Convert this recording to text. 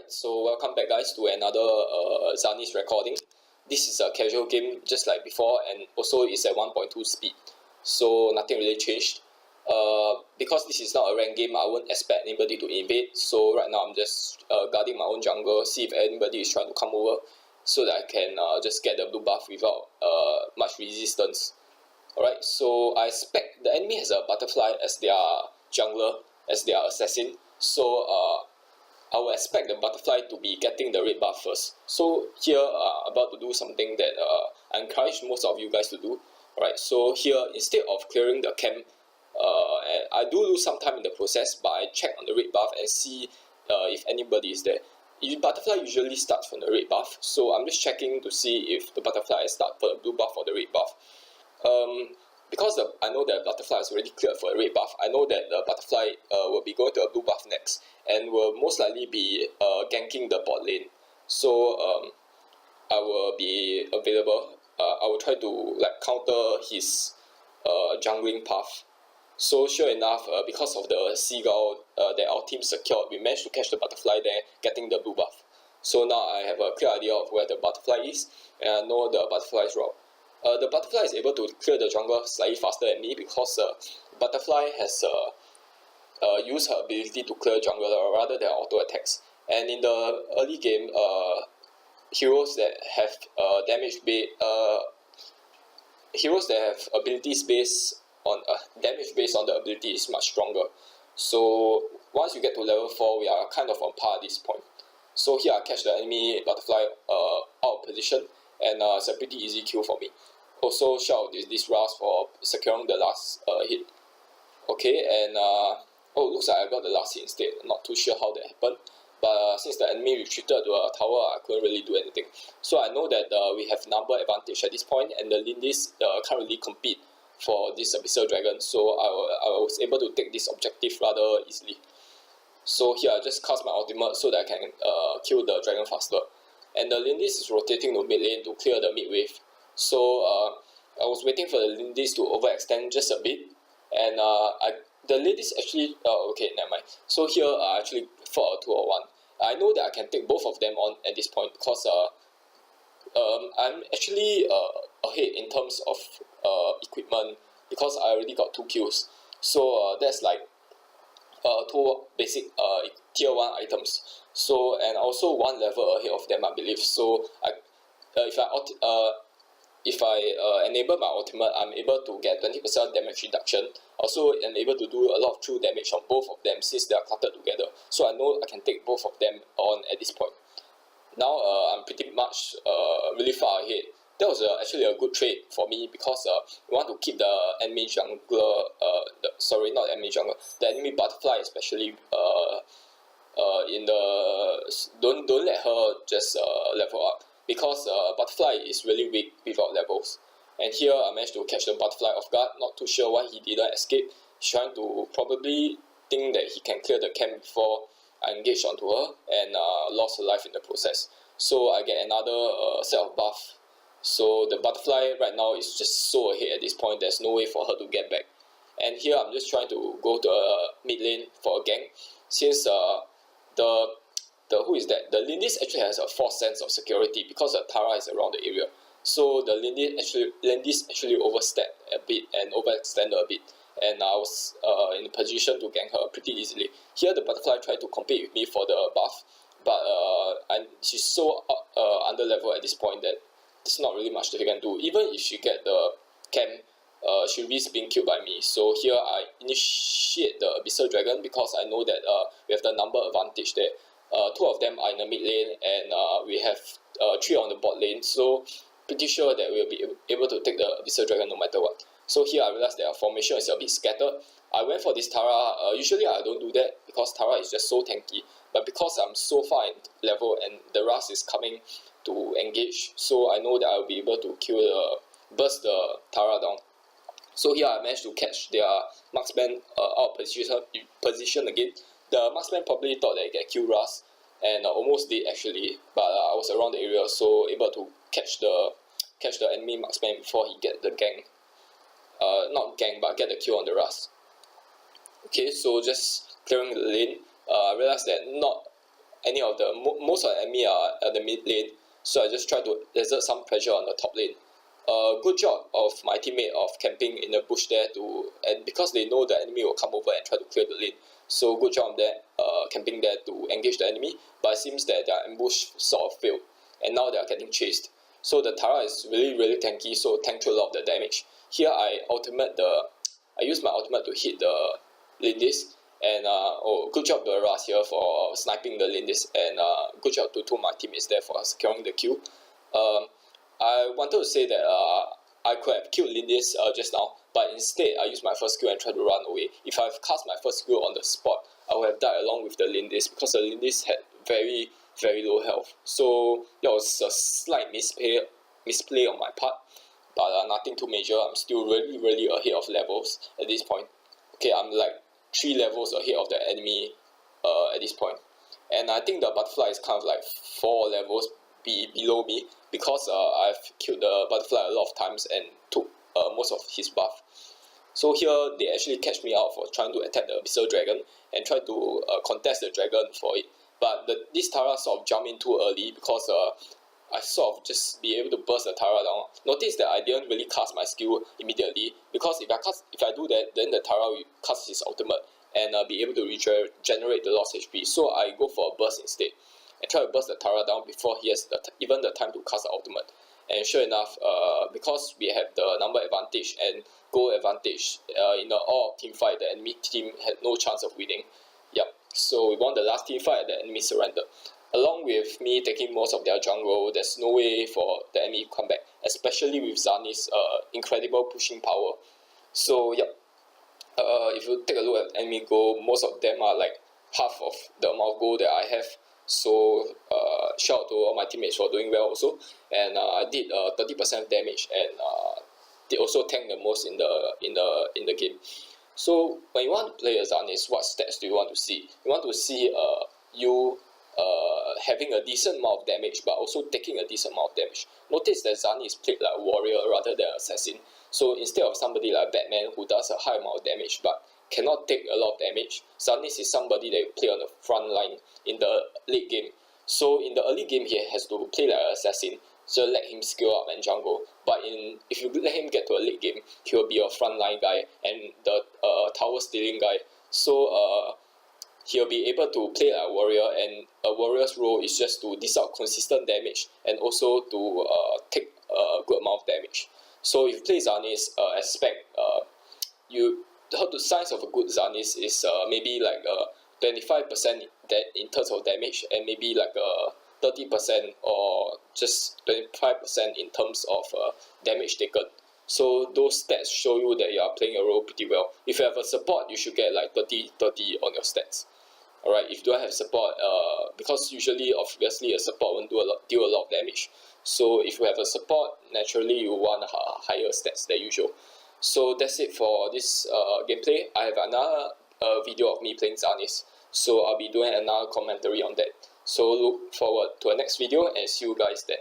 Alright, so welcome back guys to another Zanis recording. This is a casual game just like before, and also it's at 1.2 speed, so nothing really changed. Because this is not a ranked game, I won't expect anybody to invade, so right now I'm just guarding my own jungle, see if anybody is trying to come over, so that I can just get the blue buff without much resistance. Alright, so I expect the enemy has a butterfly as their jungler, as their assassin, so I will expect the butterfly to be getting the red buff first. So here I'm about to do something that I encourage most of you guys to do. Alright, so here instead of clearing the camp, I do lose some time in the process, but I check on the red buff and see if anybody is there. The butterfly usually starts from the red buff, so I'm just checking to see if the butterfly starts for the blue buff or the red buff. Because I know that butterfly is already cleared for a red buff, I know that the butterfly will be going to a blue buff next, and will most likely be ganking the bot lane. So I will be available. I will try to like counter his jungling path. So sure enough, because of the seagull that our team secured, we managed to catch the butterfly there, getting the blue buff. So now I have a clear idea of where the butterfly is, and I know the butterfly's route. The butterfly is able to clear the jungle slightly faster than me because butterfly has used her ability to clear jungle rather than auto attacks. And in the early game, heroes that have heroes that have abilities based on damage based on the ability is much stronger. So once you get to level 4, we are kind of on par at this point. So here I catch the enemy butterfly out of position, and it's a pretty easy kill for me. Also shout out this Ras for securing the last hit. Okay, and oh, looks like I got the last hit instead. Not too sure how that happened, but since the enemy retreated to a tower, I couldn't really do anything. So I know that we have number advantage at this point, and the Lindis can't really compete for this Abyssal Dragon, so I was able to take this objective rather easily. So here I just cast my ultimate so that I can kill the dragon faster. And the Lindis is rotating to mid lane to clear the mid wave. So I was waiting for the Lindis to overextend just a bit, and the Lindis actually okay, never mind. So here I actually fought a 2-on-1. I know that I can take both of them on at this point because I'm actually ahead in terms of equipment because I already got 2 kills. So that's like 2 basic tier 1 items. So and also 1 level ahead of them, I believe. So if I enable my ultimate, I'm able to get 20% damage reduction. Also, I'm able to do a lot of true damage on both of them since they are cluttered together. So I know I can take both of them on at this point. Now I'm pretty much really far ahead. That was actually a good trade for me because we want to keep the enemy jungler, not enemy jungler, the enemy butterfly especially in the don't let her just level up, because butterfly is really weak without levels. And here I managed to catch the butterfly off guard. Not too sure why he didn't escape. He's trying to probably think that he can clear the camp before I engaged onto her, and lost her life in the process. So I get another set of buff. So the butterfly right now is just so ahead at this point, there's no way for her to get back. And here I'm just trying to go to mid lane for a gank, since who is that? The Lindis actually has a false sense of security because the Tara is around the area. So the Lindis actually overstepped a bit and overextended a bit, and I was in a position to gank her pretty easily. Here the butterfly tried to compete with me for the buff, but she's so under level at this point that there's not really much that she can do. Even if she get the camp, she risks being killed by me. So here I initiate the Abyssal Dragon because I know that we have the number advantage there. 2 of them are in the mid lane, and we have 3 on the bot lane, so pretty sure that we'll be able to take the Abyssal Dragon no matter what. So here I realized that our formation is a bit scattered. I went for this Tara. Usually I don't do that because Tara is just so tanky, but because I'm so far in level and the Ras is coming to engage, so I know that I'll be able to burst the Tara down. So here I managed to catch their marksman out of position again. The marksman probably thought that he could kill Ras, and almost did actually, but I was around the area, so able to catch the enemy marksman before he get the gank. Not gank, but get the kill on the Ras. Okay, so just clearing the lane, I realized that any of the most of the enemy are at the mid lane, so I just try to exert some pressure on the top lane. Good job of my teammate of camping in the bush there and because they know the enemy will come over and try to clear the lane. So good job there, camping there to engage the enemy. But it seems that their ambush sort of failed, and now they are getting chased. So the Tara is really tanky, so tank through a lot of the damage. Here I use my ultimate to hit the Lindis, and good job to Aras here for sniping the Lindis, and good job to two of my teammates there for securing the kill. I wanted to say that I could have killed Lindis just now, but instead I used my first skill and tried to run away. If I've cast my first skill on the spot, I would have died along with the Lindis because the Lindis had very low health. So that was a slight misplay on my part, but nothing too major. I'm still really ahead of levels at this point. Okay, I'm like 3 levels ahead of the enemy at this point, and I think the butterfly is kind of like 4 levels below me because I've killed the butterfly a lot of times and took most of his buff. So here they actually catch me out for trying to attack the Abyssal Dragon and try to contest the dragon for it. But this Tara sort of jumped in too early because I sort of just be able to burst the Tara down. Notice that I didn't really cast my skill immediately, because if I do that, then the Tara will cast his ultimate and be able to regenerate the lost HP. So I go for a burst instead and try to burst the Tara down before he has even the time to cast the ultimate. And sure enough, because we have the number advantage and goal advantage in the all team fight, the enemy team had no chance of winning. Yep. So we won the last team fight and the enemy surrendered. Along with me taking most of their jungle, there's no way for the enemy to come back, especially with Zanis' incredible pushing power. So yep, if you take a look at enemy goal, most of them are like half of the amount of goal that I have. So shout out to all my teammates for doing well also, and I did 30% damage, and they also tanked the most in the game. So when you want to play a Zanis, what stats do you want to see? You want to see you having a decent amount of damage, but also taking a decent amount of damage. Notice that Zanis is played like a warrior rather than assassin. So instead of somebody like Batman who does a high amount of damage but cannot take a lot of damage, Zanis is somebody that you play on the front line in the late game. So in the early game, he has to play like an assassin, so let him scale up and jungle. But if you let him get to a late game, he will be a frontline guy and the tower stealing guy. So he'll be able to play like a warrior, and a warrior's role is just to dish out consistent damage and also to take a good amount of damage. So if you play Zanis, expect the signs of a good Zanis is maybe like 25% in terms of damage, and maybe like 30% or just 25% in terms of damage taken. So those stats show you that you are playing your role pretty well. If you have a support, you should get like 30 on your stats. Alright, if you don't have support, because usually obviously a support won't deal a lot of damage. So if you have a support, naturally you want higher stats than usual. So that's it for this gameplay. I have another video of me playing Zanis, so I'll be doing another commentary on that. So look forward to our next video and see you guys there.